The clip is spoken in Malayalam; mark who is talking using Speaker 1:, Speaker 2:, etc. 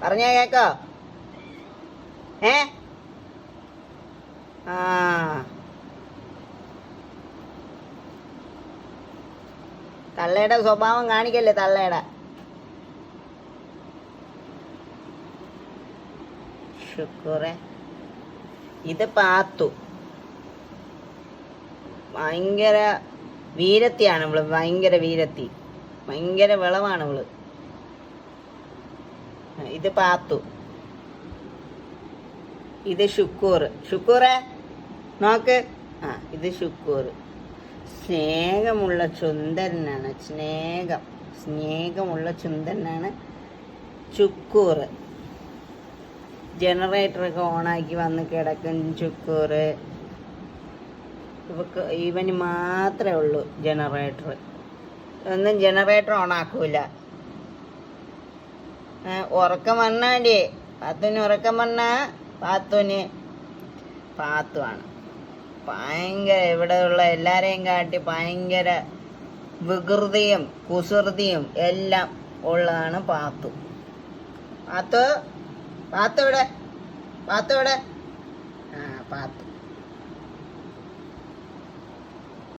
Speaker 1: പറഞ്ഞാ കേക്കോ? ഏ ആ തള്ളയുടെ സ്വഭാവം കാണിക്കല്ലേ തള്ളയുടെ. ശുക്കൂറെ. ഇത് പാത്തു. ഭയങ്കര വീരത്തിയാണ് ഇവള്. ഭയങ്കര വീരത്തി. ഭയങ്കര വിളവാണ് ഇവള്. ഇത് പാത്തു. ഇത് ശുക്കൂർ. ശുക്കൂറെ നോക്ക്. ആ ഇത് ശുക്കൂർ. സ്നേഹമുള്ള ചുന്ദരനാണ്. സ്നേഹമുള്ള ചുന്ദരനാണ് ചുക്കൂർ. ജനറേറ്ററൊക്കെ ഓണാക്കി വന്ന് കിടക്കും ചുക്കൂർ. ഇവന് മാത്രമേ ഉള്ളൂ ജനറേറ്റർ. ഒന്നും ജനറേറ്റർ ഓണാക്കൂല. ഉറക്കം വന്നാണ്ടേ പാത്തുവിന് ഉറക്കം വന്നാ പാത്തുവാണ് ഭയങ്കര ഇവിടെയുള്ള എല്ലാരെയും കാട്ടി ഭയങ്കര വികൃതിയും കുസൃതിയും എല്ലാം ഉള്ളതാണ് പാത്തു. പാത്തു ഇവിടെ. ആ പാത്തു.